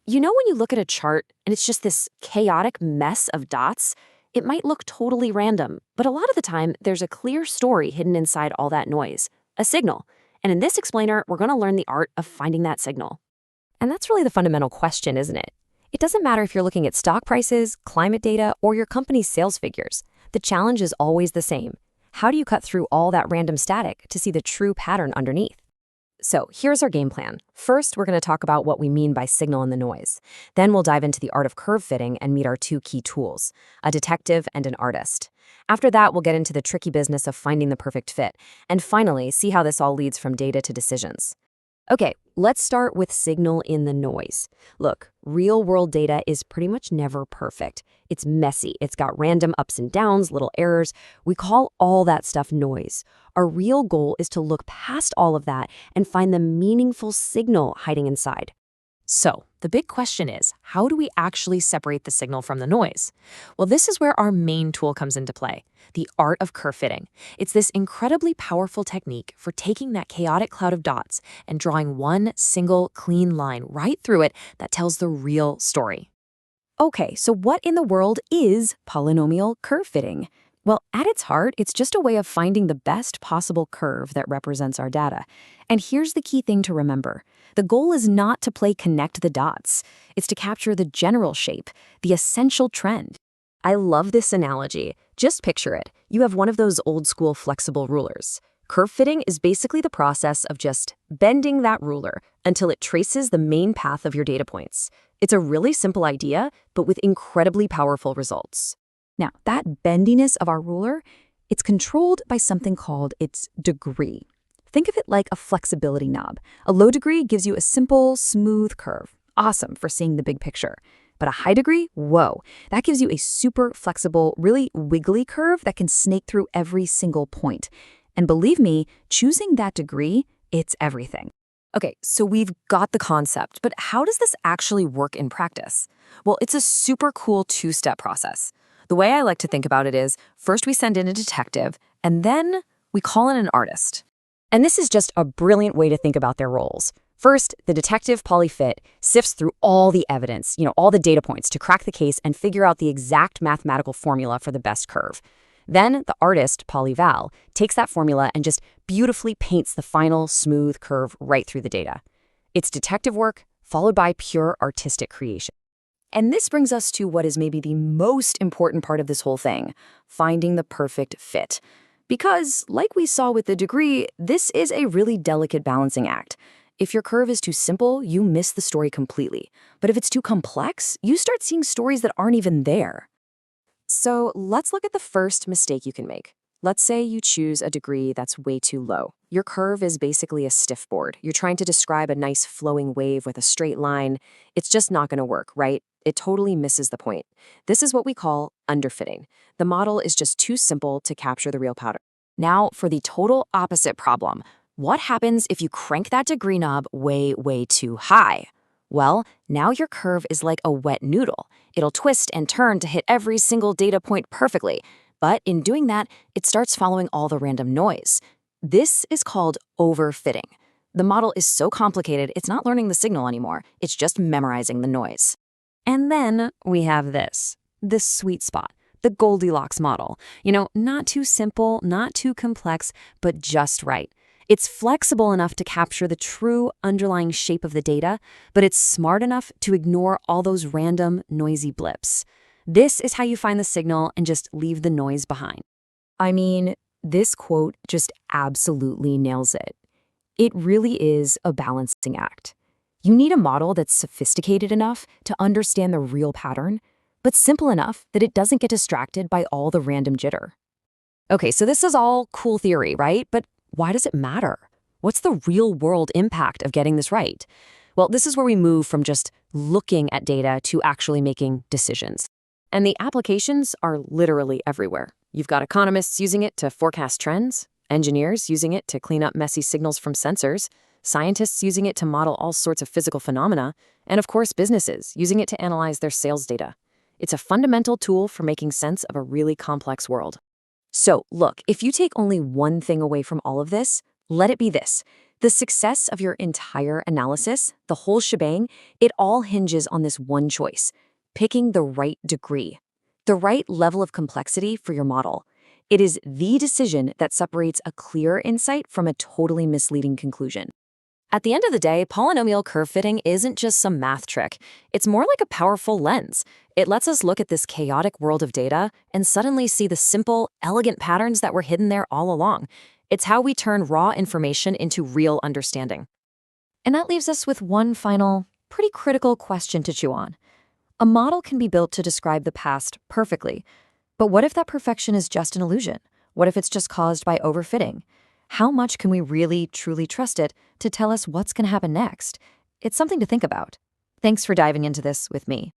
You know when you look at a chart and it's just this chaotic mess of dots? It might look totally random, but a lot of the time, there's a clear story hidden inside all that noise, a signal. And in this explainer, we're going to learn the art of finding that signal. And that's really the fundamental question, isn't it? It doesn't matter if you're looking at stock prices, climate data, or your company's sales figures. The challenge is always the same. How do you cut through all that random static to see the true pattern underneath? So here's our game plan. First, we're going to talk about what we mean by signal in the noise. Then we'll dive into the art of curve fitting and meet our two key tools, a detective and an artist. After that, we'll get into the tricky business of finding the perfect fit. And finally, see how this all leads from data to decisions. Okay, let's start with signal in the noise. Look, real-world data is pretty much never perfect. It's messy. It's got random ups and downs, little errors. We call all that stuff noise. Our real goal is to look past all of that and find the meaningful signal hiding inside. So, the big question is, how do we actually separate the signal from the noise? Well, this is where our main tool comes into play, the art of curve fitting. It's this incredibly powerful technique for taking that chaotic cloud of dots and drawing one single clean line right through it that tells the real story. Okay, so what in the world is polynomial curve fitting? Well, at its heart, it's just a way of finding the best possible curve that represents our data. And here's the key thing to remember. The goal is not to play connect the dots. It's to capture the general shape, the essential trend. I love this analogy. Just picture it. You have one of those old-school flexible rulers. Curve fitting is basically the process of just bending that ruler until it traces the main path of your data points. It's a really simple idea, but with incredibly powerful results. Now, that bendiness of our ruler, it's controlled by something called its degree. Think of it like a flexibility knob. A low degree gives you a simple, smooth curve. Awesome for seeing the big picture. But a high degree, whoa, that gives you a super flexible, really wiggly curve that can snake through every single point. And believe me, choosing that degree, it's everything. Okay, so we've got the concept, but how does this actually work in practice? Well, it's a super cool two-step process. The way I like to think about it is, first we send in a detective, and then we call in an artist. And this is just a brilliant way to think about their roles. First, the detective polyfit sifts through all the evidence, all the data points to crack the case and figure out the exact mathematical formula for the best curve. Then the artist, polyval, takes that formula and just beautifully paints the final smooth curve right through the data. It's detective work followed by pure artistic creation. And this brings us to what is maybe the most important part of this whole thing, finding the perfect fit. Because, like we saw with the degree, this is a really delicate balancing act. If your curve is too simple, you miss the story completely. But if it's too complex, you start seeing stories that aren't even there. So let's look at the first mistake you can make. Let's say you choose a degree that's way too low. Your curve is basically a stiff board. You're trying to describe a nice flowing wave with a straight line. It's just not going to work, right? It totally misses the point. This is what we call underfitting. The model is just too simple to capture the real pattern. Now, for the total opposite problem, what happens if you crank that degree knob way, way too high? Well, now your curve is like a wet noodle. It'll twist and turn to hit every single data point perfectly. But in doing that, it starts following all the random noise. This is called overfitting. The model is so complicated, it's not learning the signal anymore. It's just memorizing the noise. And then we have this sweet spot, the Goldilocks model. Not too simple, not too complex, but just right. It's flexible enough to capture the true underlying shape of the data, but it's smart enough to ignore all those random, noisy blips. This is how you find the signal and just leave the noise behind. I mean, this quote just absolutely nails it. It really is a balancing act. You need a model that's sophisticated enough to understand the real pattern, but simple enough that it doesn't get distracted by all the random jitter. Okay, so this is all cool theory, right? But why does it matter? What's the real-world impact of getting this right? Well, this is where we move from just looking at data to actually making decisions. And the applications are literally everywhere. You've got economists using it to forecast trends, engineers using it to clean up messy signals from sensors, scientists using it to model all sorts of physical phenomena, and of course businesses using it to analyze their sales data. It's a fundamental tool for making sense of a really complex world. So look, if you take only one thing away from all of this, let it be this. The success of your entire analysis, the whole shebang, it all hinges on this one choice: picking the right degree, the right level of complexity for your model. It is the decision that separates a clear insight from a totally misleading conclusion. At the end of the day, polynomial curve fitting isn't just some math trick. It's more like a powerful lens. It lets us look at this chaotic world of data and suddenly see the simple, elegant patterns that were hidden there all along. It's how we turn raw information into real understanding. And that leaves us with one final, pretty critical question to chew on. A model can be built to describe the past perfectly, but what if that perfection is just an illusion? What if it's just caused by overfitting? How much can we really, truly trust it to tell us what's going to happen next? It's something to think about. Thanks for diving into this with me.